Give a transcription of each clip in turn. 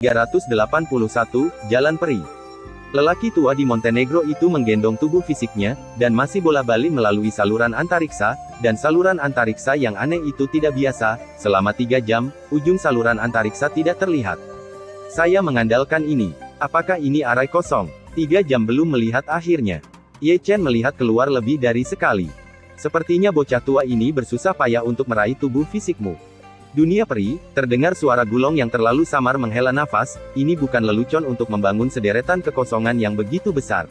381, Jalan Peri. Lelaki tua di Montenegro itu menggendong tubuh fisiknya, dan masih bola-balik melalui saluran antariksa, dan saluran antariksa yang aneh itu tidak biasa. Selama 3 jam, ujung saluran antariksa tidak terlihat. Saya mengandalkan ini. Apakah ini arai kosong? 3 jam belum melihat akhirnya. Ye Chen melihat keluar lebih dari sekali. Sepertinya bocah tua ini bersusah payah untuk meraih tubuh fisikmu. Dunia peri, terdengar suara Gulong yang terlalu samar menghela nafas. Ini bukan lelucon untuk membangun sederetan kekosongan yang begitu besar.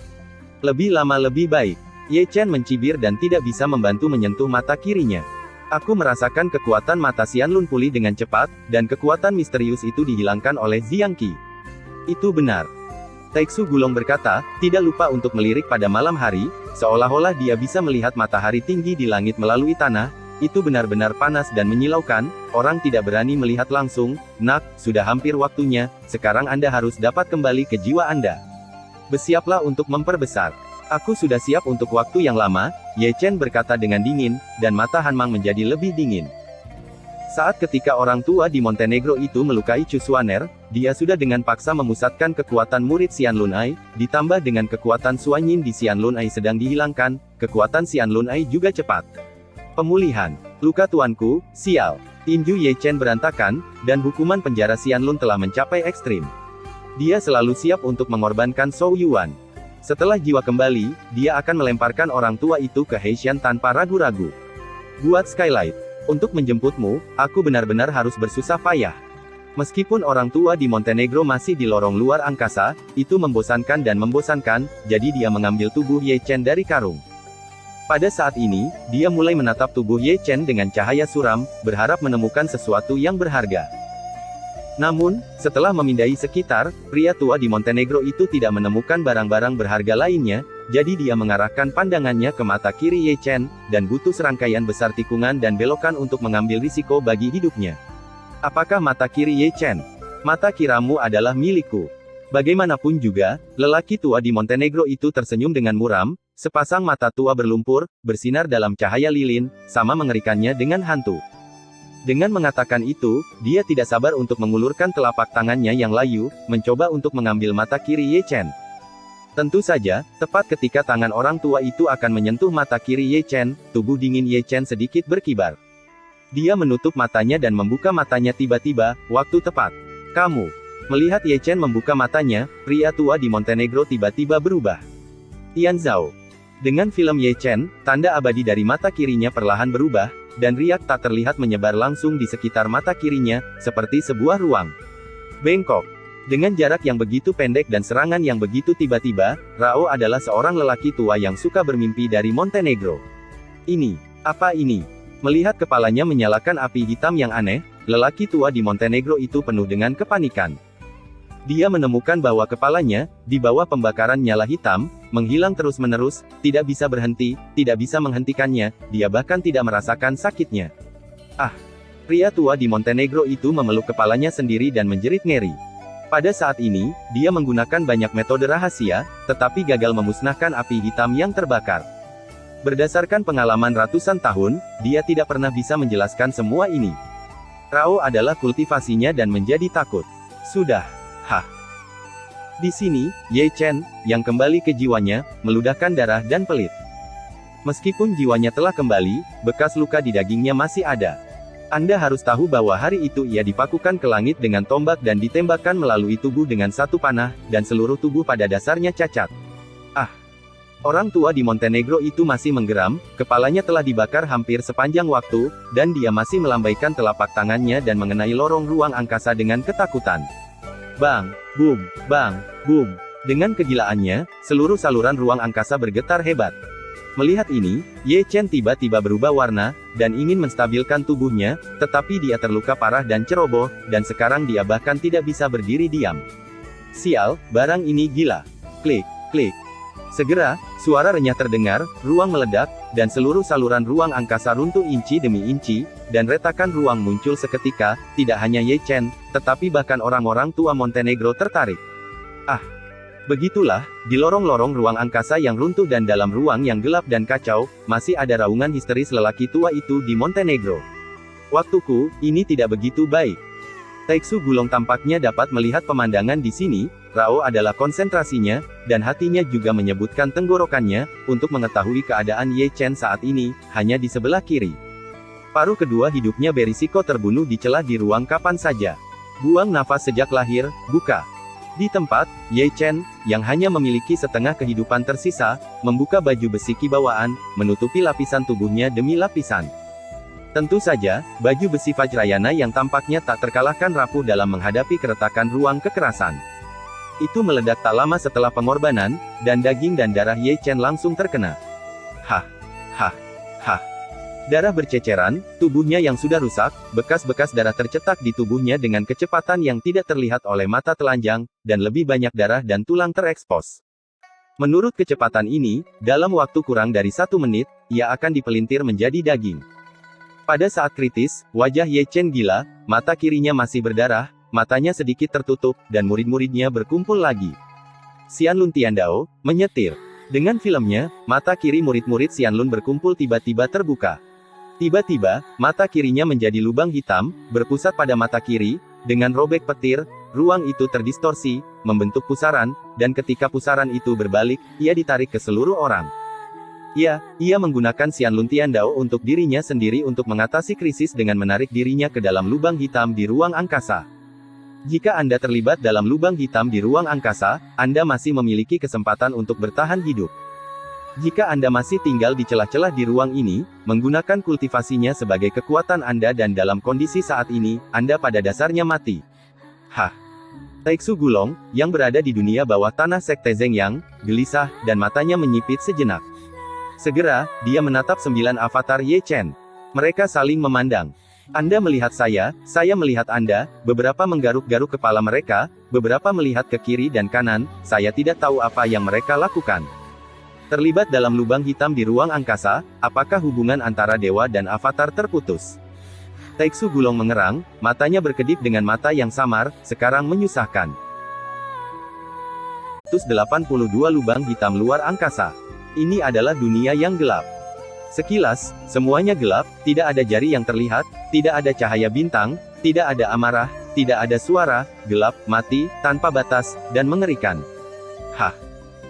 Lebih lama lebih baik. Ye Chen mencibir dan tidak bisa membantu menyentuh mata kirinya. Aku merasakan kekuatan mata Xianlun pulih dengan cepat, dan kekuatan misterius itu dihilangkan oleh Jiang Qi. Itu benar. Taixu Gulong berkata, tidak lupa untuk melirik pada malam hari, seolah-olah dia bisa melihat matahari tinggi di langit melalui tanah. Itu benar-benar panas dan menyilaukan, orang tidak berani melihat langsung. Nak, sudah hampir waktunya, sekarang Anda harus dapat kembali ke jiwa Anda. Bersiaplah untuk memperbesar. Aku sudah siap untuk waktu yang lama, Ye Chen berkata dengan dingin, dan mata Han Mang menjadi lebih dingin. Saat ketika orang tua di Montenegro itu melukai Chu Xuaner, dia sudah dengan paksa memusatkan kekuatan murid Xianlun Ai, ditambah dengan kekuatan Suanyin di Xianlun Ai sedang dihilangkan, kekuatan Xianlun Ai juga cepat. Pemulihan. Luka tuanku, sial. Tinju Ye Chen berantakan, dan hukuman penjara Xianlun telah mencapai ekstrim. Dia selalu siap untuk mengorbankan Zhou Yuan. Setelah jiwa kembali, dia akan melemparkan orang tua itu ke Heishan tanpa ragu-ragu. Buat Skylight. Untuk menjemputmu, aku benar-benar harus bersusah payah. Meskipun orang tua di Montenegro masih di lorong luar angkasa, itu membosankan dan membosankan, jadi dia mengambil tubuh Ye Chen dari karung. Pada saat ini, dia mulai menatap tubuh Ye Chen dengan cahaya suram, berharap menemukan sesuatu yang berharga. Namun, setelah memindai sekitar, pria tua di Montenegro itu tidak menemukan barang-barang berharga lainnya, jadi dia mengarahkan pandangannya ke mata kiri Ye Chen, dan butuh serangkaian besar tikungan dan belokan untuk mengambil risiko bagi hidupnya. Apakah mata kiri Ye Chen? Mata kiramu adalah milikku. Bagaimanapun juga, lelaki tua di Montenegro itu tersenyum dengan muram. Sepasang mata tua berlumpur, bersinar dalam cahaya lilin, sama mengerikannya dengan hantu. Dengan mengatakan itu, dia tidak sabar untuk mengulurkan telapak tangannya yang layu, mencoba untuk mengambil mata kiri Ye Chen. Tentu saja, tepat ketika tangan orang tua itu akan menyentuh mata kiri Ye Chen, tubuh dingin Ye Chen sedikit berkibar. Dia menutup matanya dan membuka matanya tiba-tiba, waktu tepat. Kamu. Melihat Ye Chen membuka matanya, pria tua di Montenegro tiba-tiba berubah. Tian Zhao. Dengan film Ye Chen, tanda abadi dari mata kirinya perlahan berubah, dan riak tak terlihat menyebar langsung di sekitar mata kirinya, seperti sebuah ruang. Bengkok. Dengan jarak yang begitu pendek dan serangan yang begitu tiba-tiba, Rao adalah seorang lelaki tua yang suka bermimpi dari Montenegro. Ini, apa ini? Melihat kepalanya menyalakan api hitam yang aneh, lelaki tua di Montenegro itu penuh dengan kepanikan. Dia menemukan bahwa kepalanya, di bawah pembakaran nyala hitam, menghilang terus-menerus, tidak bisa berhenti, tidak bisa menghentikannya, dia bahkan tidak merasakan sakitnya. Ah! Pria tua di Montenegro itu memeluk kepalanya sendiri dan menjerit ngeri. Pada saat ini, dia menggunakan banyak metode rahasia, tetapi gagal memusnahkan api hitam yang terbakar. Berdasarkan pengalaman ratusan tahun, dia tidak pernah bisa menjelaskan semua ini. Rao adalah kultivasinya dan menjadi takut. Sudah. Hah. Di sini, Ye Chen, yang kembali ke jiwanya, meludahkan darah dan pelit. Meskipun jiwanya telah kembali, bekas luka di dagingnya masih ada. Anda harus tahu bahwa hari itu ia dipakukan ke langit dengan tombak dan ditembakkan melalui tubuh dengan satu panah, dan seluruh tubuh pada dasarnya cacat. Ah! Orang tua di Montenegro itu masih menggeram, kepalanya telah dibakar hampir sepanjang waktu, dan dia masih melambaikan telapak tangannya dan mengenai lorong ruang angkasa dengan ketakutan. Bang, boom, bang, boom. Dengan kegilaannya, seluruh saluran ruang angkasa bergetar hebat. Melihat ini, Ye Chen tiba-tiba berubah warna, dan ingin menstabilkan tubuhnya, tetapi dia terluka parah dan ceroboh, dan sekarang dia bahkan tidak bisa berdiri diam. Sial, barang ini gila. Klik, klik. Segera, suara renyah terdengar, ruang meledak, dan seluruh saluran ruang angkasa runtuh inci demi inci, dan retakan ruang muncul seketika. Tidak hanya Ye Chen, tetapi bahkan orang-orang tua Montenegro tertarik. Ah! Begitulah, di lorong-lorong ruang angkasa yang runtuh dan dalam ruang yang gelap dan kacau, masih ada raungan histeris lelaki tua itu di Montenegro. Waktuku, ini tidak begitu baik. Taeksu Gulong tampaknya dapat melihat pemandangan di sini. Rao adalah konsentrasinya, dan hatinya juga menyebutkan tenggorokannya, untuk mengetahui keadaan Ye Chen saat ini, hanya di sebelah kiri. Paruh kedua hidupnya berisiko terbunuh di celah di ruang kapan saja. Buang nafas sejak lahir, buka. Di tempat, Ye Chen, yang hanya memiliki setengah kehidupan tersisa, membuka baju besi kibawaan, menutupi lapisan tubuhnya demi lapisan. Tentu saja, baju besi Vajrayana yang tampaknya tak terkalahkan rapuh dalam menghadapi keretakan ruang kekerasan. Itu meledak tak lama setelah pengorbanan, dan daging dan darah Ye Chen langsung terkena. Hah, hah, hah. Darah berceceran, tubuhnya yang sudah rusak, bekas-bekas darah tercetak di tubuhnya dengan kecepatan yang tidak terlihat oleh mata telanjang, dan lebih banyak darah dan tulang terekspos. Menurut kecepatan ini, dalam waktu kurang dari 1 menit, ia akan dipelintir menjadi daging. Pada saat kritis, wajah Ye Chen gila, mata kirinya masih berdarah, matanya sedikit tertutup, dan murid-muridnya berkumpul lagi. Xianlun Tiandao menyetir. Dengan filmnya, mata kiri murid-murid Xianlun berkumpul tiba-tiba terbuka. Tiba-tiba, mata kirinya menjadi lubang hitam, berpusat pada mata kiri, dengan robek petir, ruang itu terdistorsi, membentuk pusaran, dan ketika pusaran itu berbalik, ia ditarik ke seluruh orang. Ya, ia menggunakan Xianlun Tiandao untuk dirinya sendiri untuk mengatasi krisis dengan menarik dirinya ke dalam lubang hitam di ruang angkasa. Jika Anda terlibat dalam lubang hitam di ruang angkasa, Anda masih memiliki kesempatan untuk bertahan hidup. Jika Anda masih tinggal di celah-celah di ruang ini, menggunakan kultivasinya sebagai kekuatan Anda dan dalam kondisi saat ini, Anda pada dasarnya mati. Hah! Taeksu Gulong, yang berada di dunia bawah tanah Sekte Zhengyang, gelisah, dan matanya menyipit sejenak. Segera, dia menatap 9 avatar Ye Chen. Mereka saling memandang. Anda melihat saya melihat Anda, beberapa menggaruk-garuk kepala mereka, beberapa melihat ke kiri dan kanan, saya tidak tahu apa yang mereka lakukan. Terlibat dalam lubang hitam di ruang angkasa, apakah hubungan antara dewa dan avatar terputus? Taeksu Gulong mengerang, matanya berkedip dengan mata yang samar, sekarang menyusahkan. 182 lubang hitam luar angkasa. Ini adalah dunia yang gelap. Sekilas, semuanya gelap, tidak ada jari yang terlihat, tidak ada cahaya bintang, tidak ada amarah, tidak ada suara, gelap, mati, tanpa batas, dan mengerikan. Hah!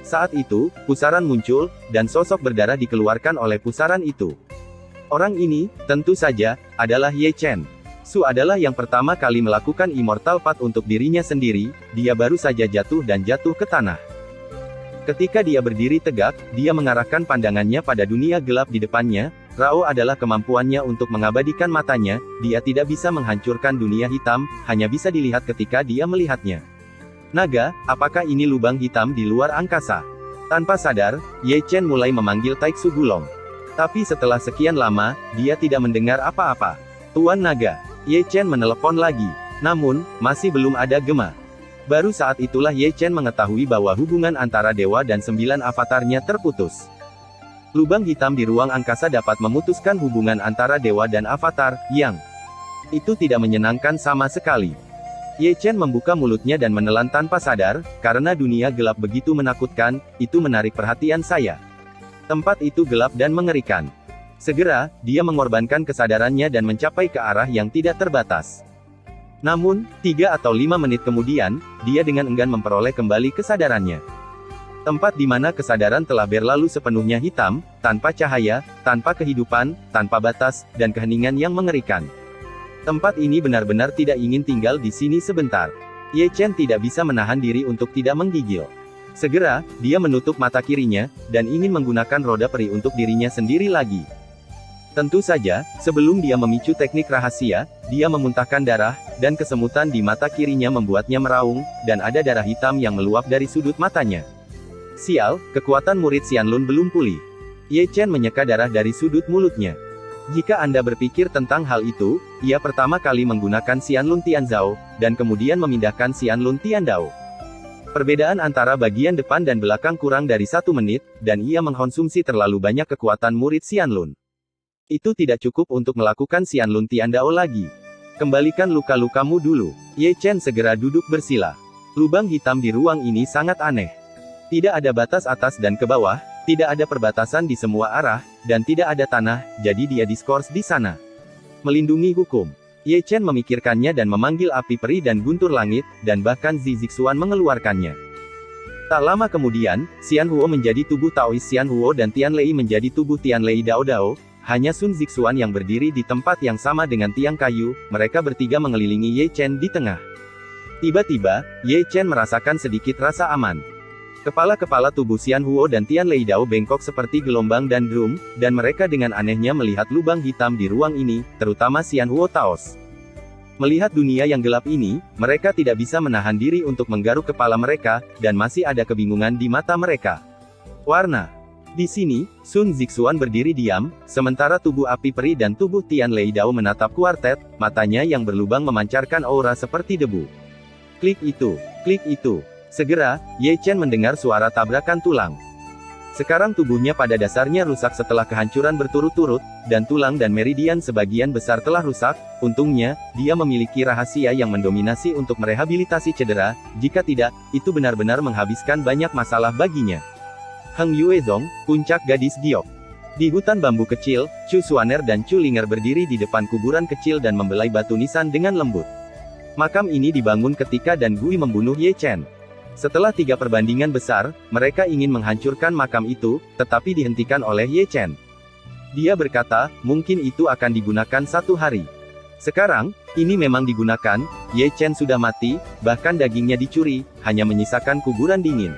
Saat itu, pusaran muncul, dan sosok berdarah dikeluarkan oleh pusaran itu. Orang ini, tentu saja, adalah Ye Chen. Su adalah yang pertama kali melakukan Immortal Path untuk dirinya sendiri, dia baru saja jatuh dan jatuh ke tanah. Ketika dia berdiri tegak, dia mengarahkan pandangannya pada dunia gelap di depannya. Rao adalah kemampuannya untuk mengabadikan matanya, dia tidak bisa menghancurkan dunia hitam, hanya bisa dilihat ketika dia melihatnya. Naga, apakah ini lubang hitam di luar angkasa? Tanpa sadar, Ye Chen mulai memanggil Taeksu Gulong. Tapi setelah sekian lama, dia tidak mendengar apa-apa. Tuan Naga, Ye Chen menelepon lagi. Namun, masih belum ada gema. Baru saat itulah Ye Chen mengetahui bahwa hubungan antara dewa dan 9 avatarnya terputus. Lubang hitam di ruang angkasa dapat memutuskan hubungan antara dewa dan avatar, yang itu tidak menyenangkan sama sekali. Ye Chen membuka mulutnya dan menelan tanpa sadar, karena dunia gelap begitu menakutkan, itu menarik perhatian saya. Tempat itu gelap dan mengerikan. Segera, dia mengorbankan kesadarannya dan mencapai ke arah yang tidak terbatas. Namun, 3 atau 5 menit kemudian, dia dengan enggan memperoleh kembali kesadarannya. Tempat di mana kesadaran telah berlalu sepenuhnya hitam, tanpa cahaya, tanpa kehidupan, tanpa batas, dan keheningan yang mengerikan. Tempat ini benar-benar tidak ingin tinggal di sini sebentar. Ye Chen tidak bisa menahan diri untuk tidak menggigil. Segera, dia menutup mata kirinya, dan ingin menggunakan roda peri untuk dirinya sendiri lagi. Tentu saja, sebelum dia memicu teknik rahasia, dia memuntahkan darah, dan kesemutan di mata kirinya membuatnya meraung, dan ada darah hitam yang meluap dari sudut matanya. Sial, kekuatan murid Xianlun belum pulih. Ye Chen menyeka darah dari sudut mulutnya. Jika Anda berpikir tentang hal itu, ia pertama kali menggunakan Xianlun Tianzhao, dan kemudian memindahkan Xianlun Tiandao. Perbedaan antara bagian depan dan belakang kurang dari 1 menit, dan ia mengkonsumsi terlalu banyak kekuatan murid Xianlun. Itu tidak cukup untuk melakukan Xianlun Tiandao lagi. Kembalikan luka-lukamu dulu. Ye Chen segera duduk bersila. Lubang hitam di ruang ini sangat aneh. Tidak ada batas atas dan ke bawah, tidak ada perbatasan di semua arah, dan tidak ada tanah, jadi dia diskors di sana. Melindungi hukum. Ye Chen memikirkannya dan memanggil api peri dan guntur langit, dan bahkan Zi Zixuan mengeluarkannya. Tak lama kemudian, Xian Huo menjadi tubuh Taois Xian Huo dan Tian Lei menjadi tubuh Tian Lei Dao Dao. Hanya Sun Zixuan yang berdiri di tempat yang sama dengan tiang kayu, mereka bertiga mengelilingi Ye Chen di tengah. Tiba-tiba, Ye Chen merasakan sedikit rasa aman. Kepala-kepala tubuh Xian Huo dan Tian Lei Dao bengkok seperti gelombang dan drum, dan mereka dengan anehnya melihat lubang hitam di ruang ini, terutama Xian Huo Taos. Melihat dunia yang gelap ini, mereka tidak bisa menahan diri untuk menggaruk kepala mereka, dan masih ada kebingungan di mata mereka. Warna. Di sini, Sun Zixuan berdiri diam, sementara tubuh api peri dan tubuh Tian Lei Dao menatap kuartet, matanya yang berlubang memancarkan aura seperti debu. Klik itu. Klik itu. Segera, Ye Chen mendengar suara tabrakan tulang. Sekarang tubuhnya pada dasarnya rusak setelah kehancuran berturut-turut, dan tulang dan meridian sebagian besar telah rusak. Untungnya, dia memiliki rahasia yang mendominasi untuk merehabilitasi cedera, jika tidak, itu benar-benar menghabiskan banyak masalah baginya. Heng Yuezong, puncak gadis giok. Di hutan bambu kecil, Chu Xuaner dan Chu Linger berdiri di depan kuburan kecil dan membelai batu nisan dengan lembut. Makam ini dibangun ketika Dan Gui membunuh Ye Chen. Setelah 3 perbandingan besar, mereka ingin menghancurkan makam itu, tetapi dihentikan oleh Ye Chen. Dia berkata, mungkin itu akan digunakan 1 hari. Sekarang, ini memang digunakan, Ye Chen sudah mati, bahkan dagingnya dicuri, hanya menyisakan kuburan dingin.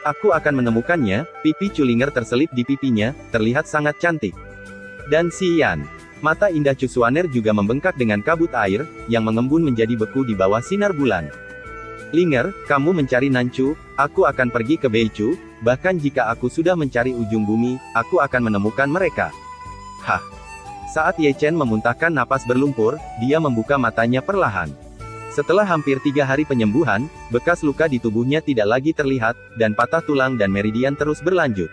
Aku akan menemukannya. Pipi Chu Linger terselip di pipinya, terlihat sangat cantik. Dan si Yan. Mata indah Chu Xuaner juga membengkak dengan kabut air, yang mengembun menjadi beku di bawah sinar bulan. Linger, kamu mencari Nanchu, aku akan pergi ke Beichu, bahkan jika aku sudah mencari ujung bumi, aku akan menemukan mereka. Hah. Saat Ye Chen memuntahkan napas berlumpur, dia membuka matanya perlahan. Setelah hampir 3 hari penyembuhan, bekas luka di tubuhnya tidak lagi terlihat, dan patah tulang dan meridian terus berlanjut.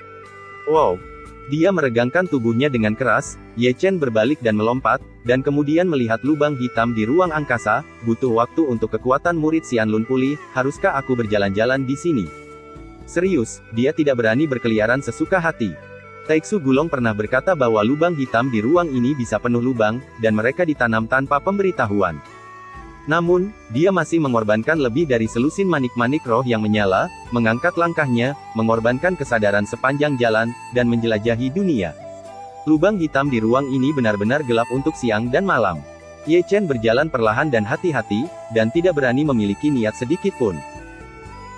Wow! Dia meregangkan tubuhnya dengan keras. Ye Chen berbalik dan melompat, dan kemudian melihat lubang hitam di ruang angkasa. Butuh waktu untuk kekuatan murid Xianlun pulih, haruskah aku berjalan-jalan di sini? Serius, dia tidak berani berkeliaran sesuka hati. Taixu Gulong pernah berkata bahwa lubang hitam di ruang ini bisa penuh lubang, dan mereka ditanam tanpa pemberitahuan. Namun, dia masih mengorbankan lebih dari selusin manik-manik roh yang menyala, mengangkat langkahnya, mengorbankan kesadaran sepanjang jalan, dan menjelajahi dunia. Lubang hitam di ruang ini benar-benar gelap untuk siang dan malam. Ye Chen berjalan perlahan dan hati-hati, dan tidak berani memiliki niat sedikit pun.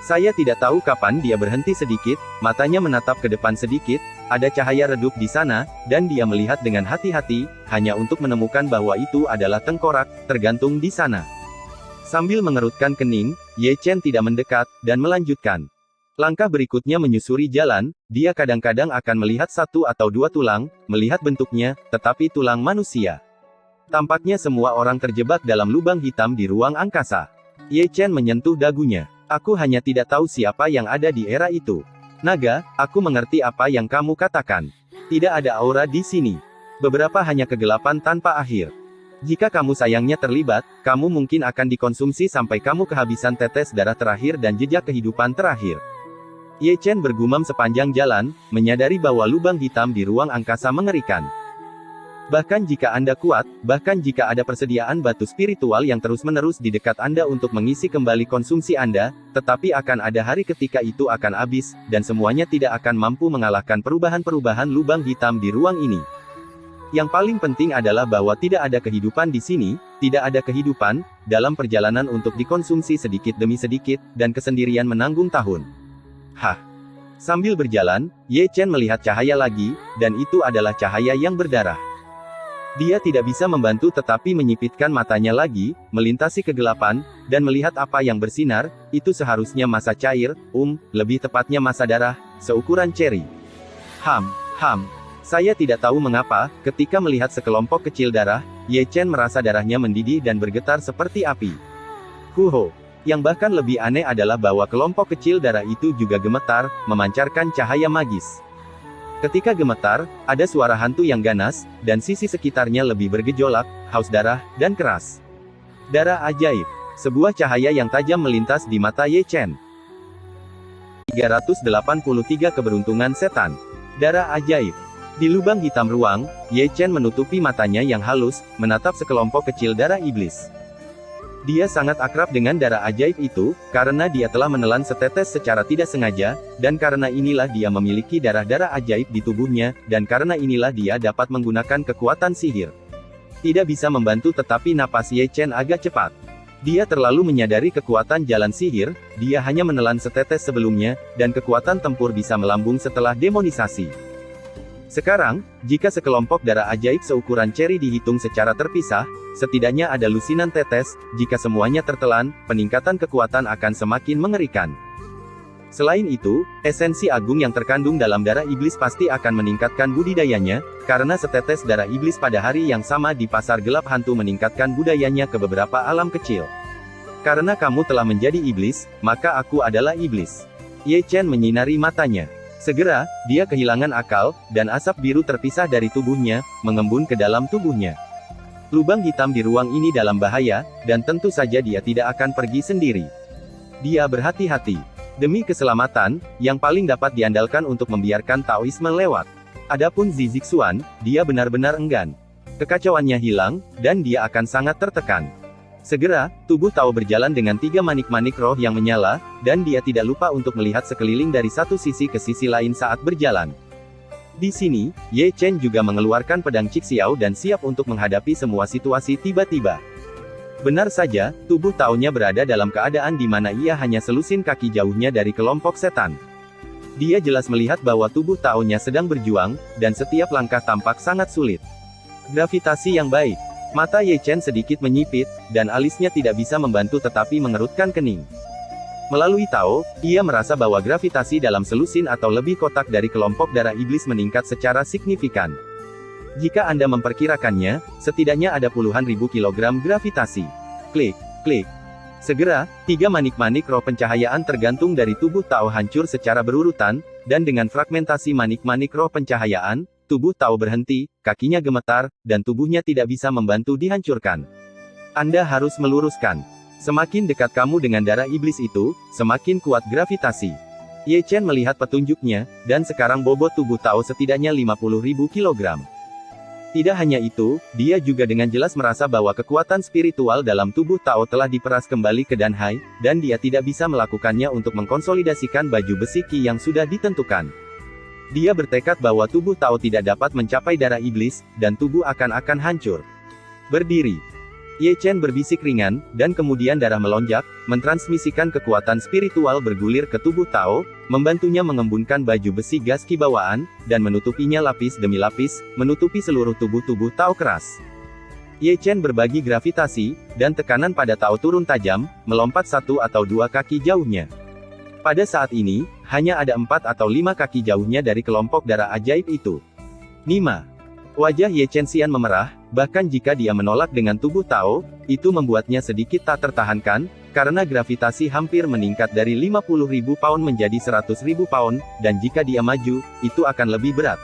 Saya tidak tahu kapan dia berhenti sedikit, matanya menatap ke depan sedikit, ada cahaya redup di sana, dan dia melihat dengan hati-hati, hanya untuk menemukan bahwa itu adalah tengkorak, tergantung di sana. Sambil mengerutkan kening, Ye Chen tidak mendekat, dan melanjutkan. Langkah berikutnya menyusuri jalan, dia kadang-kadang akan melihat 1 atau 2 tulang, melihat bentuknya, tetapi tulang manusia. Tampaknya semua orang terjebak dalam lubang hitam di ruang angkasa. Ye Chen menyentuh dagunya. Aku hanya tidak tahu siapa yang ada di era itu. Naga, aku mengerti apa yang kamu katakan. Tidak ada aura di sini. Beberapa hanya kegelapan tanpa akhir. Jika kamu sayangnya terlibat, kamu mungkin akan dikonsumsi sampai kamu kehabisan tetes darah terakhir dan jejak kehidupan terakhir. Ye Chen bergumam sepanjang jalan, menyadari bahwa lubang hitam di ruang angkasa mengerikan. Bahkan jika Anda kuat, bahkan jika ada persediaan batu spiritual yang terus-menerus di dekat Anda untuk mengisi kembali konsumsi Anda, tetapi akan ada hari ketika itu akan habis, dan semuanya tidak akan mampu mengalahkan perubahan-perubahan lubang hitam di ruang ini. Yang paling penting adalah bahwa tidak ada kehidupan di sini, tidak ada kehidupan, dalam perjalanan untuk dikonsumsi sedikit demi sedikit, dan kesendirian menanggung tahun. Hah! Sambil berjalan, Ye Chen melihat cahaya lagi, dan itu adalah cahaya yang berdarah. Dia tidak bisa membantu tetapi menyipitkan matanya lagi, melintasi kegelapan, dan melihat apa yang bersinar, itu seharusnya massa cair, lebih tepatnya massa darah, seukuran ceri. Saya tidak tahu mengapa, ketika melihat sekelompok kecil darah, Ye Chen merasa darahnya mendidih dan bergetar seperti api. Huho! Yang bahkan lebih aneh adalah bahwa kelompok kecil darah itu juga gemetar, memancarkan cahaya magis. Ketika gemetar, ada suara hantu yang ganas, dan sisi sekitarnya lebih bergejolak, haus darah, dan keras. Darah ajaib. Sebuah cahaya yang tajam melintas di mata Ye Chen. 383 keberuntungan setan. Darah ajaib. Di lubang hitam ruang, Ye Chen menutupi matanya yang halus, menatap sekelompok kecil darah iblis. Dia sangat akrab dengan darah ajaib itu, karena dia telah menelan setetes secara tidak sengaja, dan karena inilah dia memiliki darah-darah ajaib di tubuhnya, dan karena inilah dia dapat menggunakan kekuatan sihir. Tidak bisa membantu tetapi napas Ye Chen agak cepat. Dia terlalu menyadari kekuatan jalan sihir, dia hanya menelan setetes sebelumnya, dan kekuatan tempur bisa melambung setelah demonisasi. Sekarang, jika sekelompok darah ajaib seukuran ceri dihitung secara terpisah, setidaknya ada lusinan tetes, jika semuanya tertelan, peningkatan kekuatan akan semakin mengerikan. Selain itu, esensi agung yang terkandung dalam darah iblis pasti akan meningkatkan budidayanya, karena setetes darah iblis pada hari yang sama di pasar gelap hantu meningkatkan budayanya ke beberapa alam kecil. Karena kamu telah menjadi iblis, maka aku adalah iblis. Ye Chen menyinari matanya. Segera, dia kehilangan akal, dan asap biru terpisah dari tubuhnya, mengembun ke dalam tubuhnya. Lubang hitam di ruang ini dalam bahaya, dan tentu saja dia tidak akan pergi sendiri. Dia berhati-hati. Demi keselamatan, yang paling dapat diandalkan untuk membiarkan Taoisme lewat. Adapun Zizixuan, dia benar-benar enggan. Kekacauannya hilang, dan dia akan sangat tertekan. Segera, tubuh Tao berjalan dengan 3 manik-manik roh yang menyala, dan dia tidak lupa untuk melihat sekeliling dari satu sisi ke sisi lain saat berjalan. Di sini, Ye Chen juga mengeluarkan pedang Cixiao dan siap untuk menghadapi semua situasi tiba-tiba. Benar saja, tubuh Tao-nya berada dalam keadaan di mana ia hanya selusin kaki jauhnya dari kelompok setan. Dia jelas melihat bahwa tubuh Tao-nya sedang berjuang, dan setiap langkah tampak sangat sulit. Gravitasi yang baik. Mata Ye Chen sedikit menyipit, dan alisnya tidak bisa membantu tetapi mengerutkan kening. Melalui Tao, ia merasa bahwa gravitasi dalam selusin atau lebih kotak dari kelompok darah iblis meningkat secara signifikan. Jika Anda memperkirakannya, setidaknya ada puluhan ribu kilogram gravitasi. Klik, klik. Segera, 3 manik-manik roh pencahayaan tergantung dari tubuh Tao hancur secara berurutan, dan dengan fragmentasi manik-manik roh pencahayaan, tubuh Tao berhenti, kakinya gemetar, dan tubuhnya tidak bisa membantu dihancurkan. Anda harus meluruskan. Semakin dekat kamu dengan darah iblis itu, semakin kuat gravitasi. Ye Chen melihat petunjuknya, dan sekarang bobot tubuh Tao setidaknya 50.000 kilogram. Tidak hanya itu, dia juga dengan jelas merasa bahwa kekuatan spiritual dalam tubuh Tao telah diperas kembali ke Danhai, dan dia tidak bisa melakukannya untuk mengkonsolidasikan baju besi Qi yang sudah ditentukan. Dia bertekad bahwa tubuh Tao tidak dapat mencapai darah iblis, dan tubuh akan hancur. Berdiri. Ye Chen berbisik ringan, dan kemudian darah melonjak, mentransmisikan kekuatan spiritual bergulir ke tubuh Tao, membantunya mengembunkan baju besi gas Qi bawaan, dan menutupinya lapis demi lapis, menutupi seluruh tubuh Tao keras. Ye Chen berbagi gravitasi, dan tekanan pada Tao turun tajam, melompat 1 atau 2 kaki jauhnya. Pada saat ini, hanya ada 4 atau 5 kaki jauhnya dari kelompok darah ajaib itu. Nima. Wajah Ye Chen Xian memerah, bahkan jika dia menolak dengan tubuh Tao, itu membuatnya sedikit tak tertahankan, karena gravitasi hampir meningkat dari 50.000 pound menjadi 100.000 pound, dan jika dia maju, itu akan lebih berat.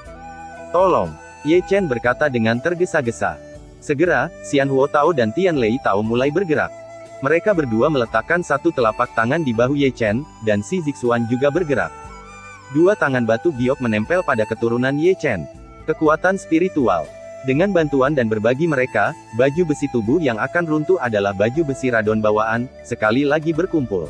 Tolong, Ye Chen berkata dengan tergesa-gesa. Segera, Xian Huo Tao dan Tian Lei Tao mulai bergerak. Mereka berdua meletakkan satu telapak tangan di bahu Ye Chen, dan si Zixuan juga bergerak. 2 tangan batu giok menempel pada keturunan Ye Chen. Kekuatan spiritual. Dengan bantuan dan berbagi mereka, baju besi tubuh yang akan runtuh adalah baju besi radon bawaan, sekali lagi berkumpul.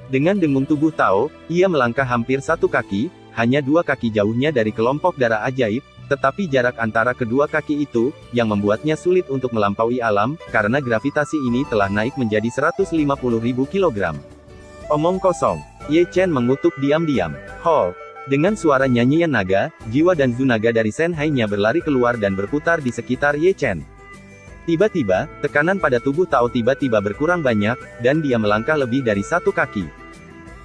Dengan dengung tubuh Tao, ia melangkah hampir 1 kaki, hanya 2 kaki jauhnya dari kelompok darah ajaib, tetapi jarak antara kedua kaki itu, yang membuatnya sulit untuk melampaui alam, karena gravitasi ini telah naik menjadi 150.000 kilogram. Omong kosong. Ye Chen mengutuk diam-diam. Ho! Dengan suara nyanyian naga, jiwa dan Zunaga dari Shenhai-nya berlari keluar dan berputar di sekitar Ye Chen. Tiba-tiba, tekanan pada tubuh Tao tiba-tiba berkurang banyak, dan dia melangkah lebih dari 1 kaki.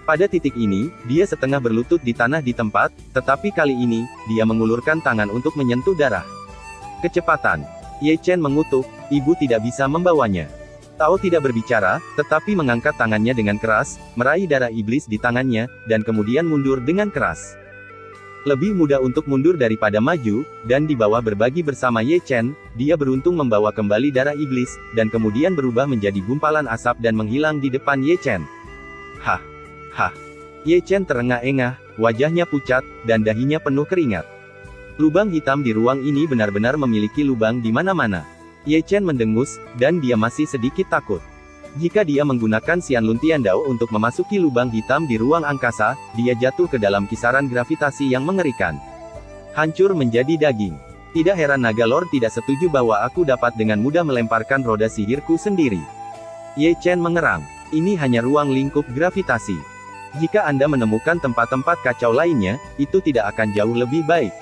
Pada titik ini, dia setengah berlutut di tanah di tempat, tetapi kali ini, dia mengulurkan tangan untuk menyentuh darah. Kecepatan. Ye Chen mengutuk, ibu tidak bisa membawanya. Tao tidak berbicara, tetapi mengangkat tangannya dengan keras, meraih darah iblis di tangannya, dan kemudian mundur dengan keras. Lebih mudah untuk mundur daripada maju, dan di bawah berbagi bersama Ye Chen, dia beruntung membawa kembali darah iblis, dan kemudian berubah menjadi gumpalan asap dan menghilang di depan Ye Chen. Hah! Hah! Ye Chen terengah-engah, wajahnya pucat, dan dahinya penuh keringat. Lubang hitam di ruang ini benar-benar memiliki lubang di mana-mana. Ye Chen mendengus, dan dia masih sedikit takut. Jika dia menggunakan Xianlun Tiandao untuk memasuki lubang hitam di ruang angkasa, dia jatuh ke dalam kisaran gravitasi yang mengerikan. Hancur menjadi daging. Tidak heran Naga Lord tidak setuju bahwa aku dapat dengan mudah melemparkan roda sihirku sendiri. Ye Chen mengerang. Ini hanya ruang lingkup gravitasi. Jika Anda menemukan tempat-tempat kacau lainnya, itu tidak akan jauh lebih baik.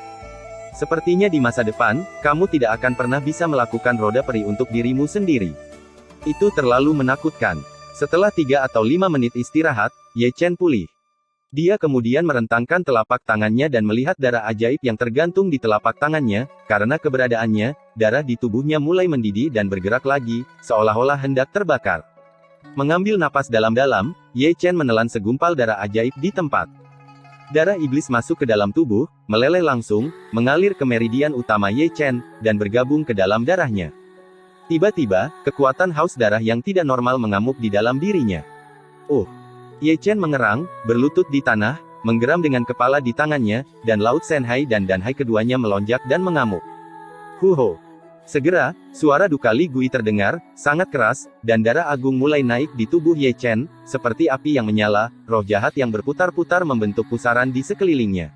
Sepertinya di masa depan, kamu tidak akan pernah bisa melakukan roda peri untuk dirimu sendiri. Itu terlalu menakutkan. Setelah 3 atau 5 menit istirahat, Ye Chen pulih. Dia kemudian merentangkan telapak tangannya dan melihat darah ajaib yang tergantung di telapak tangannya. Karena keberadaannya, darah di tubuhnya mulai mendidih dan bergerak lagi, seolah-olah hendak terbakar. Mengambil napas dalam-dalam, Ye Chen menelan segumpal darah ajaib di tempat. Darah iblis masuk ke dalam tubuh, meleleh langsung, mengalir ke meridian utama Ye Chen, dan bergabung ke dalam darahnya. Tiba-tiba, kekuatan haus darah yang tidak normal mengamuk di dalam dirinya. Ye Chen mengerang, berlutut di tanah, menggeram dengan kepala di tangannya, dan Laut Shenhai dan Danhai keduanya melonjak dan mengamuk. Huho! Segera, suara duka Li Gui terdengar, sangat keras, dan darah agung mulai naik di tubuh Ye Chen, seperti api yang menyala, roh jahat yang berputar-putar membentuk pusaran di sekelilingnya.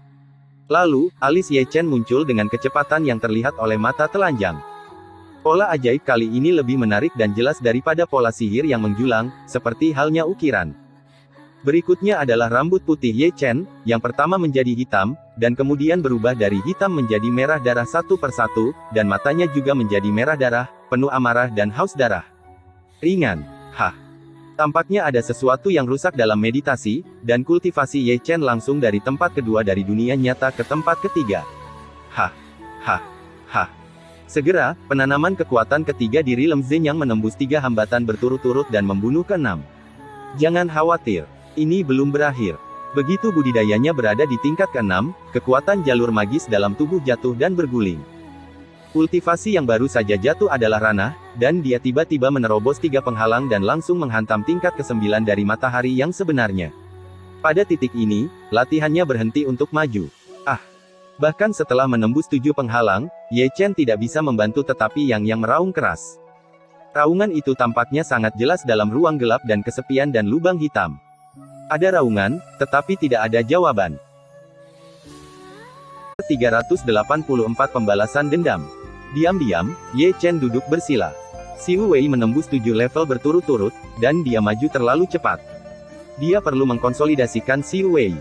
Lalu, alis Ye Chen muncul dengan kecepatan yang terlihat oleh mata telanjang. Pola ajaib kali ini lebih menarik dan jelas daripada pola sihir yang menjulang, seperti halnya ukiran. Berikutnya adalah rambut putih Ye Chen, yang pertama menjadi hitam, dan kemudian berubah dari hitam menjadi merah darah satu persatu, dan matanya juga menjadi merah darah, penuh amarah dan haus darah. Ringan. Tampaknya ada sesuatu yang rusak dalam meditasi, dan kultivasi Ye Chen langsung dari tempat kedua dari dunia nyata ke tempat ketiga. Segera, penanaman kekuatan ketiga di Realm Zen yang menembus 3 hambatan berturut-turut dan membunuh ke-6. Jangan khawatir. Ini belum berakhir. Begitu budidayanya berada di tingkat ke-6, kekuatan jalur magis dalam tubuh jatuh dan berguling. Kultivasi yang baru saja jatuh adalah ranah, dan dia tiba-tiba menerobos 3 penghalang dan langsung menghantam tingkat ke-9 dari matahari yang sebenarnya. Pada titik ini, latihannya berhenti untuk maju. Bahkan setelah menembus 7 penghalang, Ye Chen tidak bisa membantu tetapi yang meraung keras. Raungan itu tampaknya sangat jelas dalam ruang gelap dan kesepian dan lubang hitam. Ada raungan, tetapi tidak ada jawaban. 384 Pembalasan Dendam. Diam-diam, Ye Chen duduk bersila. Xiu Wei menembus 7 level berturut-turut, dan dia maju terlalu cepat. Dia perlu mengkonsolidasikan Xiu Wei.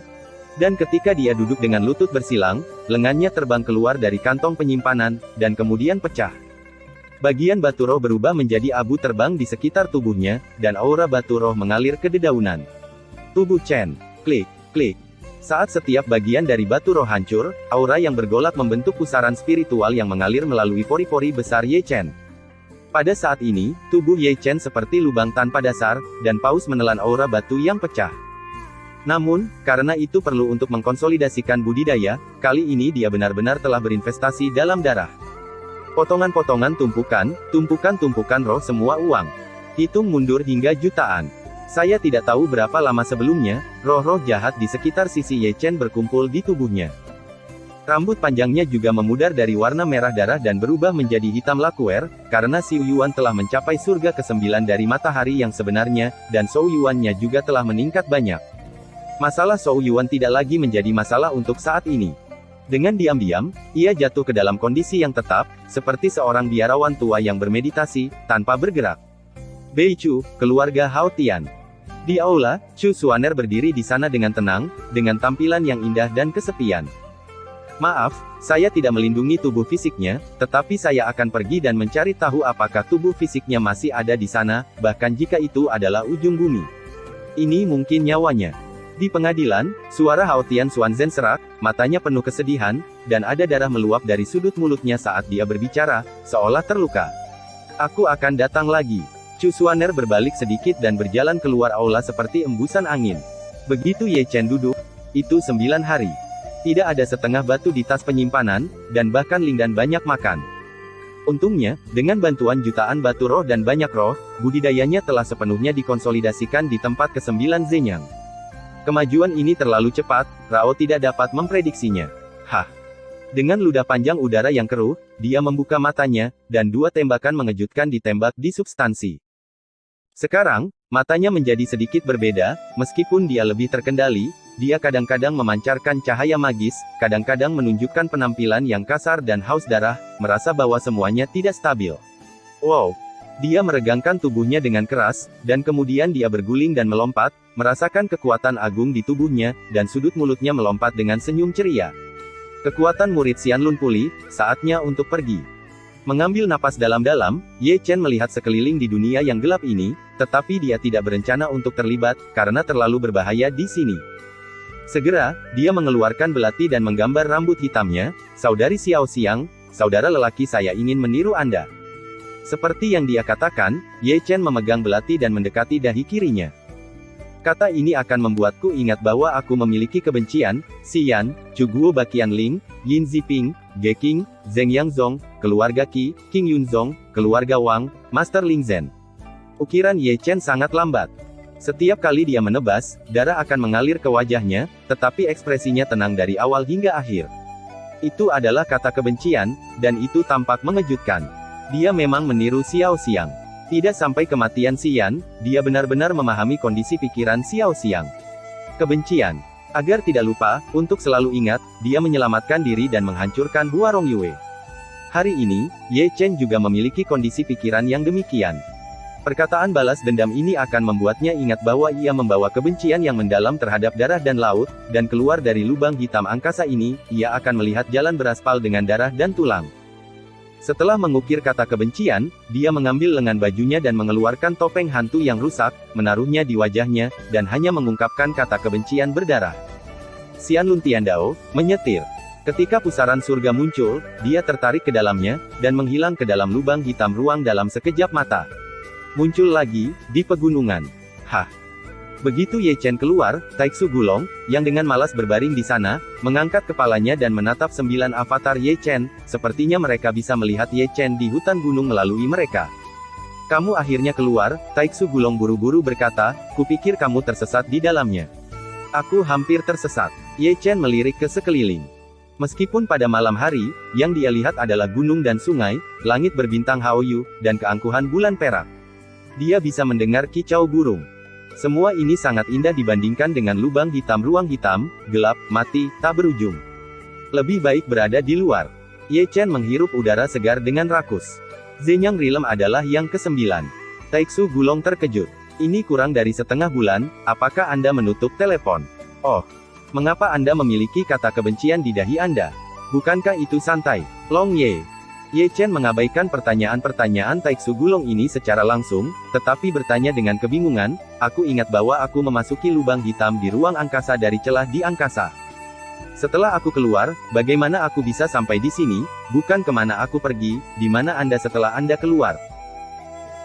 Dan ketika dia duduk dengan lutut bersilang, lengannya terbang keluar dari kantong penyimpanan, dan kemudian pecah. Bagian batu roh berubah menjadi abu terbang di sekitar tubuhnya, dan aura batu roh mengalir ke dedaunan. Tubuh Chen. Klik, klik. Saat setiap bagian dari batu roh hancur, aura yang bergolak membentuk pusaran spiritual yang mengalir melalui pori-pori besar Ye Chen. Pada saat ini, tubuh Ye Chen seperti lubang tanpa dasar, dan paus menelan aura batu yang pecah. Namun, karena itu perlu untuk mengkonsolidasikan budidaya, kali ini dia benar-benar telah berinvestasi dalam darah. Potongan-potongan tumpukan roh semua uang. Hitung mundur hingga jutaan. Saya tidak tahu berapa lama sebelumnya, roh-roh jahat di sekitar sisi Ye Chen berkumpul di tubuhnya. Rambut panjangnya juga memudar dari warna merah darah dan berubah menjadi hitam lakuer, karena Xiu Yuan telah mencapai surga ke-9 dari matahari yang sebenarnya, dan Shou Yuan-nya juga telah meningkat banyak. Masalah Shou Yuan tidak lagi menjadi masalah untuk saat ini. Dengan diam-diam, ia jatuh ke dalam kondisi yang tetap, seperti seorang biarawan tua yang bermeditasi, tanpa bergerak. Bei Chu, keluarga Hao Tian. Di aula, Chu Xuaner berdiri di sana dengan tenang, dengan tampilan yang indah dan kesepian. Maaf, saya tidak melindungi tubuh fisiknya, tetapi saya akan pergi dan mencari tahu apakah tubuh fisiknya masih ada di sana, bahkan jika itu adalah ujung bumi. Ini mungkin nyawanya. Di pengadilan, suara Hao Tian Xuanzhen serak, matanya penuh kesedihan, dan ada darah meluap dari sudut mulutnya saat dia berbicara, seolah terluka. Aku akan datang lagi. Chu Xuaner berbalik sedikit dan berjalan keluar aula seperti embusan angin. Begitu Ye Chen duduk, itu 9 hari. Tidak ada setengah batu di tas penyimpanan, dan bahkan Ling dan banyak makan. Untungnya, dengan bantuan jutaan batu roh dan banyak roh, budidayanya telah sepenuhnya dikonsolidasikan di tempat ke-9 Zenyang. Kemajuan ini terlalu cepat, Rao tidak dapat memprediksinya. Dengan ludah panjang udara yang keruh, dia membuka matanya, dan dua tembakan mengejutkan ditembak di substansi. Sekarang, matanya menjadi sedikit berbeda, meskipun dia lebih terkendali, dia kadang-kadang memancarkan cahaya magis, kadang-kadang menunjukkan penampilan yang kasar dan haus darah, merasa bahwa semuanya tidak stabil. Wow! Dia meregangkan tubuhnya dengan keras, dan kemudian dia berguling dan melompat, merasakan kekuatan agung di tubuhnya, dan sudut mulutnya melompat dengan senyum ceria. Kekuatan murid Xianlun pulih, saatnya untuk pergi. Mengambil napas dalam-dalam, Ye Chen melihat sekeliling di dunia yang gelap ini, tetapi dia tidak berencana untuk terlibat, karena terlalu berbahaya di sini. Segera, dia mengeluarkan belati dan menggambar rambut hitamnya, "Saudari Xiao Xiang, saudara lelaki saya ingin meniru Anda." Seperti yang dia katakan, Ye Chen memegang belati dan mendekati dahi kirinya. Kata ini akan membuatku ingat bahwa aku memiliki kebencian, Xian, Chu Guo Baqianling, Yin Ziping, Ge Qing, Zheng Yangzong, keluarga Qi, King Yunzong, keluarga Wang, Master Ling Zhen. Ukiran Ye Chen sangat lambat. Setiap kali dia menebas, darah akan mengalir ke wajahnya, tetapi ekspresinya tenang dari awal hingga akhir. Itu adalah kata kebencian, dan itu tampak mengejutkan. Dia memang meniru Xiao Xiang. Tidak sampai kematian Xian, dia benar-benar memahami kondisi pikiran Xiao Xiang. Kebencian. Agar tidak lupa, untuk selalu ingat, dia menyelamatkan diri dan menghancurkan Huarong Yue. Hari ini, Ye Chen juga memiliki kondisi pikiran yang demikian. Perkataan balas dendam ini akan membuatnya ingat bahwa ia membawa kebencian yang mendalam terhadap darah dan laut, dan keluar dari lubang hitam angkasa ini, ia akan melihat jalan beraspal dengan darah dan tulang. Setelah mengukir kata kebencian, dia mengambil lengan bajunya dan mengeluarkan topeng hantu yang rusak, menaruhnya di wajahnya, dan hanya mengungkapkan kata kebencian berdarah. Xianlun Tiandao menyetir. Ketika pusaran surga muncul, dia tertarik ke dalamnya, dan menghilang ke dalam lubang hitam ruang dalam sekejap mata. Muncul lagi, di pegunungan. Hah! Begitu Ye Chen keluar, Taixu Gulong, yang dengan malas berbaring di sana, mengangkat kepalanya dan menatap 9 avatar Ye Chen, sepertinya mereka bisa melihat Ye Chen di hutan gunung melalui mereka. "Kamu akhirnya keluar," Taixu Gulong buru-buru berkata, "kupikir kamu tersesat di dalamnya." "Aku hampir tersesat." Ye Chen melirik ke sekeliling. Meskipun pada malam hari, yang dia lihat adalah gunung dan sungai, langit berbintang Haoyu, dan keangkuhan bulan perak. Dia bisa mendengar kicau burung. Semua ini sangat indah dibandingkan dengan lubang hitam ruang hitam, gelap, mati, tak berujung. Lebih baik berada di luar. Ye Chen menghirup udara segar dengan rakus. Zenyang Rilem adalah yang ke-9. Taixu Gulong terkejut. "Ini kurang dari setengah bulan, apakah Anda menutup telepon?" "Oh, mengapa Anda memiliki kata kebencian di dahi Anda? Bukankah itu santai?" "Long Ye." Ye Chen mengabaikan pertanyaan-pertanyaan Taixu Gulong ini secara langsung, tetapi bertanya dengan kebingungan, "Aku ingat bahwa aku memasuki lubang hitam di ruang angkasa dari celah di angkasa. Setelah aku keluar, bagaimana aku bisa sampai di sini? Bukan kemana aku pergi, di mana Anda setelah Anda keluar?"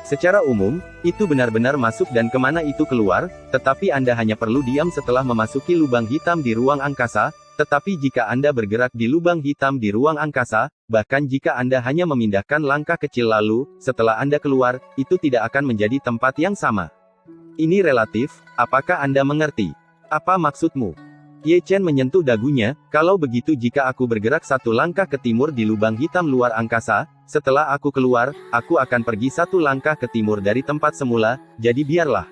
Secara umum, itu benar-benar masuk dan kemana itu keluar, tetapi Anda hanya perlu diam setelah memasuki lubang hitam di ruang angkasa. Tetapi jika Anda bergerak di lubang hitam di ruang angkasa, bahkan jika Anda hanya memindahkan langkah kecil lalu, setelah Anda keluar, itu tidak akan menjadi tempat yang sama. Ini relatif, apakah Anda mengerti? Apa maksudmu? Ye Chen menyentuh dagunya, "Kalau begitu jika aku bergerak satu langkah ke timur di lubang hitam luar angkasa, setelah aku keluar, aku akan pergi satu langkah ke timur dari tempat semula, jadi biarlah.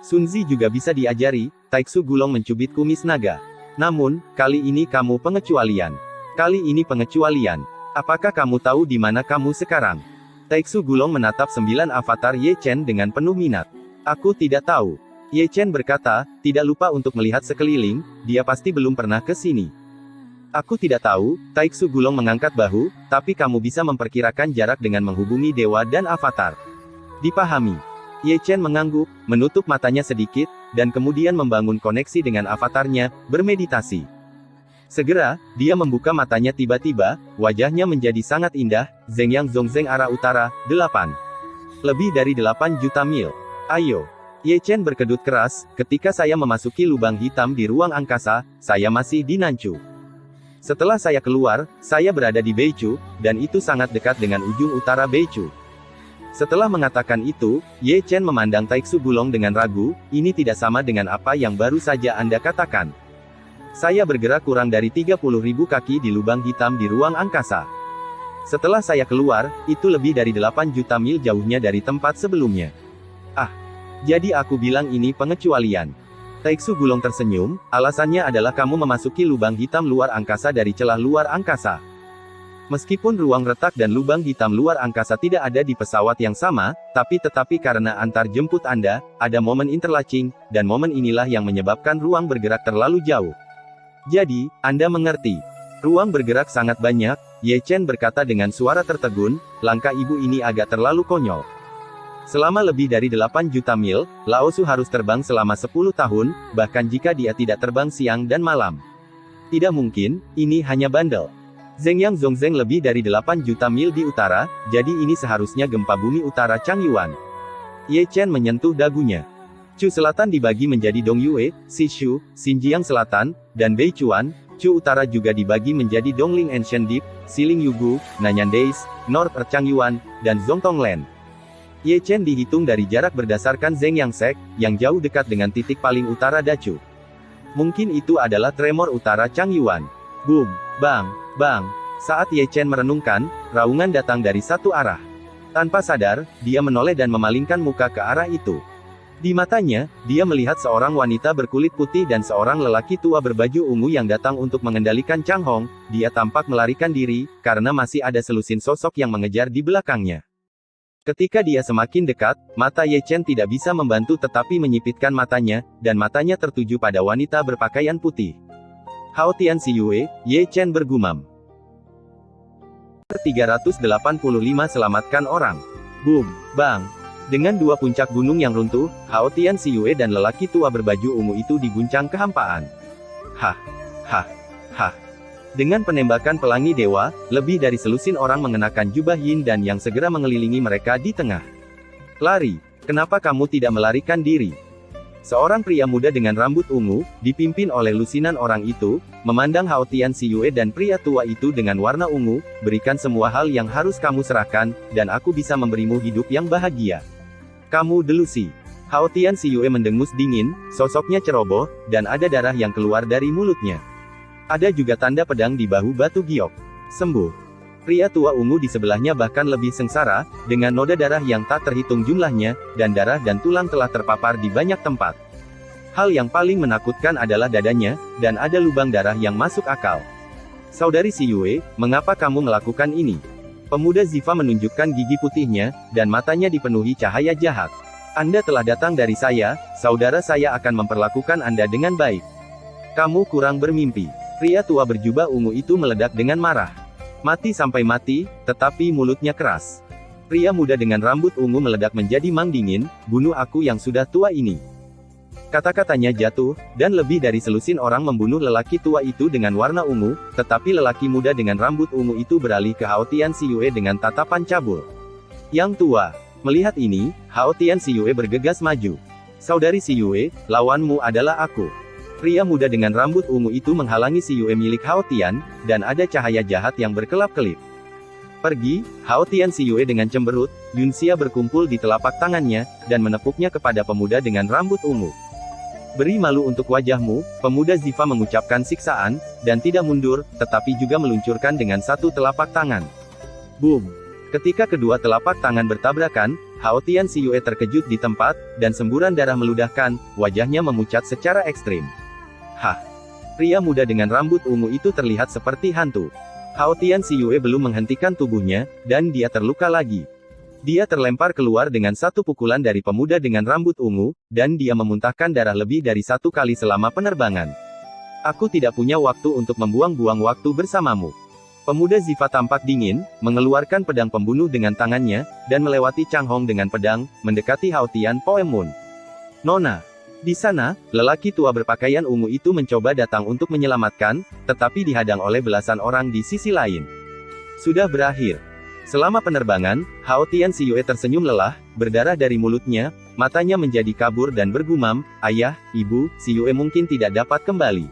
Sunzi juga bisa diajari." Taixu Gulong mencubit kumis naga. "Namun, kali ini kamu pengecualian. Kali ini pengecualian. Apakah kamu tahu di mana kamu sekarang?" Taixu Gulong menatap 9 avatar Ye Chen dengan penuh minat. "Aku tidak tahu." Ye Chen berkata, tidak lupa untuk melihat sekeliling, dia pasti belum pernah ke sini. "Aku tidak tahu," Taixu Gulong mengangkat bahu, "tapi kamu bisa memperkirakan jarak dengan menghubungi dewa dan avatar." "Dipahami." Ye Chen mengangguk, menutup matanya sedikit, dan kemudian membangun koneksi dengan avatarnya, bermeditasi. Segera, dia membuka matanya tiba-tiba, wajahnya menjadi sangat indah. "Zhengyang Zongzheng arah utara, 8. Lebih dari 8 juta mil. Ayo." Ye Chen berkedut keras, "Ketika saya memasuki lubang hitam di ruang angkasa, saya masih di Nanchu. Setelah saya keluar, saya berada di Beichu, dan itu sangat dekat dengan ujung utara Beichu." Setelah mengatakan itu, Ye Chen memandang Taixu Gulong dengan ragu, "Ini tidak sama dengan apa yang baru saja Anda katakan." Saya bergerak kurang dari 30.000 kaki di lubang hitam di ruang angkasa. Setelah saya keluar, itu lebih dari 8 juta mil jauhnya dari tempat sebelumnya. Ah, jadi aku bilang ini pengecualian. Taeksu Gulong tersenyum, alasannya adalah kamu memasuki lubang hitam luar angkasa dari celah luar angkasa. Meskipun ruang retak dan lubang hitam luar angkasa tidak ada di pesawat yang sama, tetapi karena antar jemput Anda, ada momen interlacing, dan momen inilah yang menyebabkan ruang bergerak terlalu jauh. Jadi, Anda mengerti. Ruang bergerak sangat banyak, Ye Chen berkata dengan suara tertegun, langkah ibu ini agak terlalu konyol. Selama lebih dari 8 juta mil, Lao Su harus terbang selama 10 tahun, bahkan jika dia tidak terbang siang dan malam. Tidak mungkin, ini hanya bandel. Zhengyang Zhongzheng lebih dari 8 juta mil di utara, jadi ini seharusnya gempa bumi utara Changyuan. Ye Chen menyentuh dagunya. Chu Selatan dibagi menjadi Dongyue, Sishu, Xinjiang Selatan, dan Beichuan. Chu Utara juga dibagi menjadi Dongling Ancient Deep, Xiling Yugu, Nanyan Days, North Changyuan, dan Zhongtongland. Ye Chen dihitung dari jarak berdasarkan Zhengyang Sek, yang jauh dekat dengan titik paling utara Dachu. Mungkin itu adalah tremor utara Changyuan. Boom, bang, bang. Saat Ye Chen merenungkan, raungan datang dari satu arah. Tanpa sadar, dia menoleh dan memalingkan muka ke arah itu. Di matanya, dia melihat seorang wanita berkulit putih dan seorang lelaki tua berbaju ungu yang datang untuk mengendalikan Chang Hong. Dia tampak melarikan diri, karena masih ada selusin sosok yang mengejar di belakangnya. Ketika dia semakin dekat, mata Ye Chen tidak bisa membantu tetapi menyipitkan matanya, dan matanya tertuju pada wanita berpakaian putih. Hao Tian Siyue, Ye Chen bergumam. 385 selamatkan orang. Boom, bang. Dengan dua puncak gunung yang runtuh, Hao Tian Siyue dan lelaki tua berbaju ungu itu diguncang kehampaan. Hah, hah, hah. Dengan penembakan pelangi dewa, lebih dari selusin orang mengenakan jubah yin dan yang segera mengelilingi mereka di tengah. Lari, kenapa kamu tidak melarikan diri? Seorang pria muda dengan rambut ungu, dipimpin oleh lusinan orang itu, memandang Hao Tian Siyue dan pria tua itu dengan warna ungu, berikan semua hal yang harus kamu serahkan, dan aku bisa memberimu hidup yang bahagia. Kamu delusi. Hao Tian Siyue mendengus dingin, sosoknya ceroboh, dan ada darah yang keluar dari mulutnya. Ada juga tanda pedang di bahu batu giok. Sembuh. Pria tua ungu di sebelahnya bahkan lebih sengsara, dengan noda darah yang tak terhitung jumlahnya, dan darah dan tulang telah terpapar di banyak tempat. Hal yang paling menakutkan adalah dadanya, dan ada lubang darah yang masuk akal. Saudari Siyue, mengapa kamu melakukan ini? Pemuda Ziva menunjukkan gigi putihnya, dan matanya dipenuhi cahaya jahat. Anda telah datang dari saya, saudara saya akan memperlakukan Anda dengan baik. Kamu kurang bermimpi. Pria tua berjubah ungu itu meledak dengan marah. Mati sampai mati, tetapi mulutnya keras. Pria muda dengan rambut ungu meledak menjadi mang dingin, bunuh aku yang sudah tua ini. Kata-katanya jatuh, dan lebih dari selusin orang membunuh lelaki tua itu dengan warna ungu, tetapi lelaki muda dengan rambut ungu itu beralih ke Hao Tian Siyue dengan tatapan cabul. Yang tua. Melihat ini, Hao Tian Siyue bergegas maju. Saudari Siyue, lawanmu adalah aku. Pria muda dengan rambut ungu itu menghalangi Siyue milik Hao Tian, dan ada cahaya jahat yang berkelap-kelip. Pergi, Hao Tian Siyue dengan cemberut, Yunxia berkumpul di telapak tangannya, dan menepuknya kepada pemuda dengan rambut ungu. Beri malu untuk wajahmu, pemuda Ziva mengucapkan siksaan, dan tidak mundur, tetapi juga meluncurkan dengan satu telapak tangan. Boom! Ketika kedua telapak tangan bertabrakan, Hao Tian Siyue terkejut di tempat, dan semburan darah meludahkan, wajahnya memucat secara ekstrim. Hah! Pria muda dengan rambut ungu itu terlihat seperti hantu. Hao Tian Siyue belum menghentikan tubuhnya, dan dia terluka lagi. Dia terlempar keluar dengan satu pukulan dari pemuda dengan rambut ungu, dan dia memuntahkan darah lebih dari satu kali selama penerbangan. Aku tidak punya waktu untuk membuang-buang waktu bersamamu. Pemuda Ziva tampak dingin, mengeluarkan pedang pembunuh dengan tangannya, dan melewati Chang Hong dengan pedang, mendekati Hao Tian Poemun. Nona! Di sana, lelaki tua berpakaian ungu itu mencoba datang untuk menyelamatkan, tetapi dihadang oleh belasan orang di sisi lain. Sudah berakhir. Selama penerbangan, Hao Tian Siyue tersenyum lelah, berdarah dari mulutnya, matanya menjadi kabur dan bergumam, ayah, ibu, Siyue mungkin tidak dapat kembali.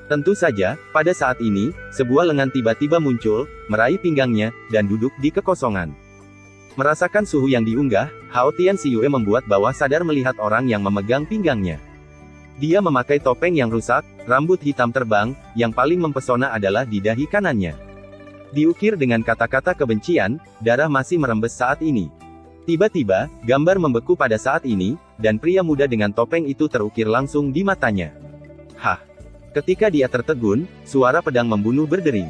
Tentu saja, pada saat ini, sebuah lengan tiba-tiba muncul, meraih pinggangnya, dan duduk di kekosongan. Merasakan suhu yang diunggah, Hao Tian Siyue membuat bawah sadar melihat orang yang memegang pinggangnya. Dia memakai topeng yang rusak, rambut hitam terbang, yang paling mempesona adalah di dahi kanannya. Diukir dengan kata-kata kebencian, darah masih merembes saat ini. Tiba-tiba, gambar membeku pada saat ini, dan pria muda dengan topeng itu terukir langsung di matanya. Hah! Ketika dia tertegun, suara pedang membunuh berdering.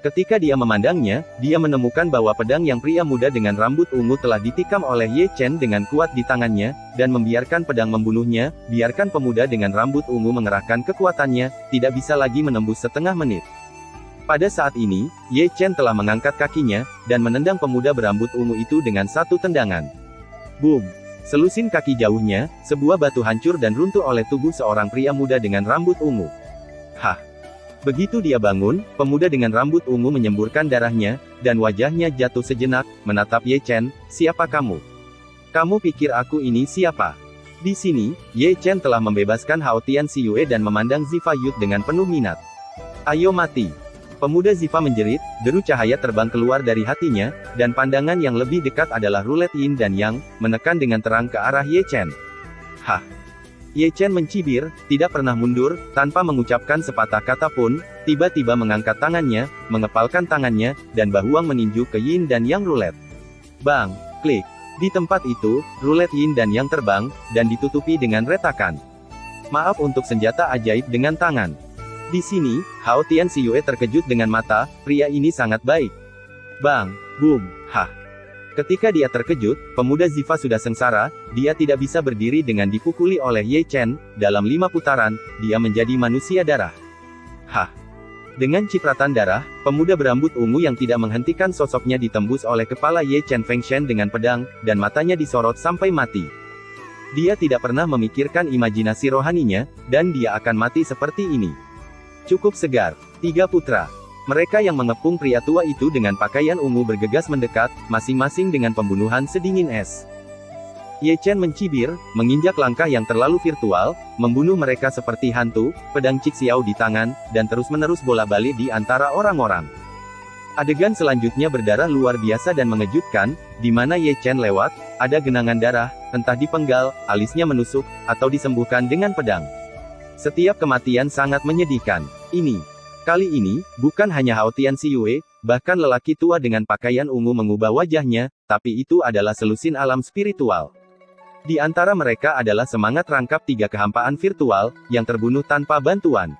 Ketika dia memandangnya, dia menemukan bahwa pedang yang pria muda dengan rambut ungu telah ditikam oleh Ye Chen dengan kuat di tangannya, dan membiarkan pedang membunuhnya. Biarkan pemuda dengan rambut ungu mengerahkan kekuatannya, tidak bisa lagi menembus setengah menit. Pada saat ini, Ye Chen telah mengangkat kakinya, dan menendang pemuda berambut ungu itu dengan satu tendangan. Boom! Selusin kaki jauhnya, sebuah batu hancur dan runtuh oleh tubuh seorang pria muda dengan rambut ungu. Hah! Begitu dia bangun, pemuda dengan rambut ungu menyemburkan darahnya, dan wajahnya jatuh sejenak, menatap Ye Chen. Siapa kamu? Kamu pikir aku ini siapa? Di sini, Ye Chen telah membebaskan Hao Tianxiue dan memandang Zifa Yut dengan penuh minat. Ayo mati! Pemuda Zifa menjerit, deru cahaya terbang keluar dari hatinya, dan pandangan yang lebih dekat adalah roulette yin dan yang, menekan dengan terang ke arah Ye Chen. Hah! Ye Chen mencibir, tidak pernah mundur, tanpa mengucapkan sepatah kata pun, tiba-tiba mengangkat tangannya, mengepalkan tangannya, dan Bahuang meninju ke yin dan yang roulette. Bang! Klik! Di tempat itu, roulette yin dan yang terbang, dan ditutupi dengan retakan. Maaf untuk senjata ajaib dengan tangan. Di sini, Hao Tianxiue terkejut dengan mata, pria ini sangat baik. Bang! Boom! Hah! Ketika dia terkejut, pemuda Zifa sudah sengsara, dia tidak bisa berdiri dengan dipukuli oleh Ye Chen. Dalam 5 putaran, dia menjadi manusia darah. Hah! Dengan cipratan darah, pemuda berambut ungu yang tidak menghentikan sosoknya ditembus oleh kepala Ye Chen Fengshen dengan pedang, dan matanya disorot sampai mati. Dia tidak pernah memikirkan imajinasi rohaninya, dan dia akan mati seperti ini. Cukup segar. 3 putra. Mereka yang mengepung pria tua itu dengan pakaian ungu bergegas mendekat, masing-masing dengan pembunuhan sedingin es. Ye Chen mencibir, menginjak langkah yang terlalu virtual, membunuh mereka seperti hantu, pedang Cik Xiao di tangan, dan terus-menerus bola-balik di antara orang-orang. Adegan selanjutnya berdarah luar biasa dan mengejutkan, di mana Ye Chen lewat, ada genangan darah, entah dipenggal, alisnya menusuk, atau disembuhkan dengan pedang. Setiap kematian sangat menyedihkan. Kali ini, bukan hanya Hao Tianxiue, bahkan lelaki tua dengan pakaian ungu mengubah wajahnya, tapi itu adalah selusin alam spiritual. Di antara mereka adalah semangat rangkap 3 kehampaan virtual, yang terbunuh tanpa bantuan.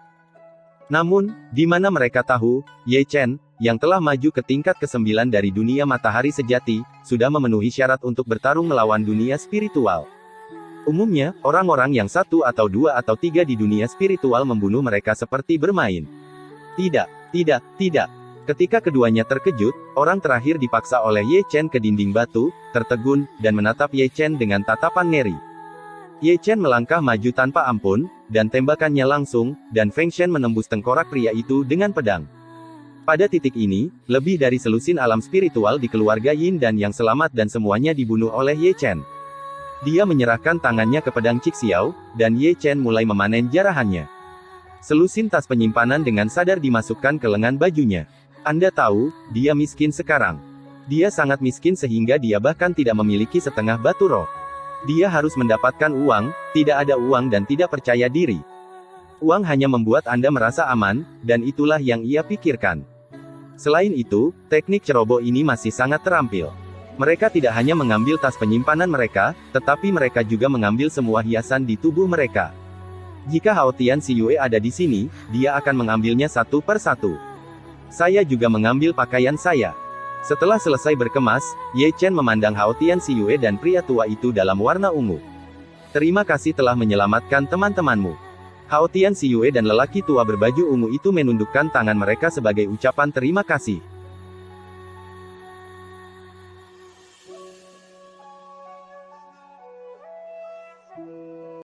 Namun, di mana mereka tahu, Ye Chen, yang telah maju ke tingkat ke-9 dari dunia matahari sejati, sudah memenuhi syarat untuk bertarung melawan dunia spiritual. Umumnya, orang-orang yang 1 atau 2 atau 3 di dunia spiritual membunuh mereka seperti bermain. Tidak. Ketika keduanya terkejut, orang terakhir dipaksa oleh Ye Chen ke dinding batu, tertegun, dan menatap Ye Chen dengan tatapan ngeri. Ye Chen melangkah maju tanpa ampun, dan tembakannya langsung, dan Fengshen menembus tengkorak pria itu dengan pedang. Pada titik ini, lebih dari selusin alam spiritual di keluarga Yin dan yang selamat dan semuanya dibunuh oleh Ye Chen. Dia menyerahkan tangannya ke pedang Cik Xiao, dan Ye Chen mulai memanen jarahannya. Selusin tas penyimpanan dengan sadar dimasukkan ke lengan bajunya. Anda tahu, dia miskin sekarang. Dia sangat miskin sehingga dia bahkan tidak memiliki setengah batu roh. Dia harus mendapatkan uang, tidak ada uang dan tidak percaya diri. Uang hanya membuat Anda merasa aman, dan itulah yang ia pikirkan. Selain itu, teknik ceroboh ini masih sangat terampil. Mereka tidak hanya mengambil tas penyimpanan mereka, tetapi mereka juga mengambil semua hiasan di tubuh mereka. Jika Hao Tianxiue ada di sini, dia akan mengambilnya satu per satu. Saya juga mengambil pakaian saya. Setelah selesai berkemas, Ye Chen memandang Hao Tianxiue dan pria tua itu dalam warna ungu. Terima kasih telah menyelamatkan teman-temanmu. Hao Tianxiue dan lelaki tua berbaju ungu itu menundukkan tangan mereka sebagai ucapan terima kasih.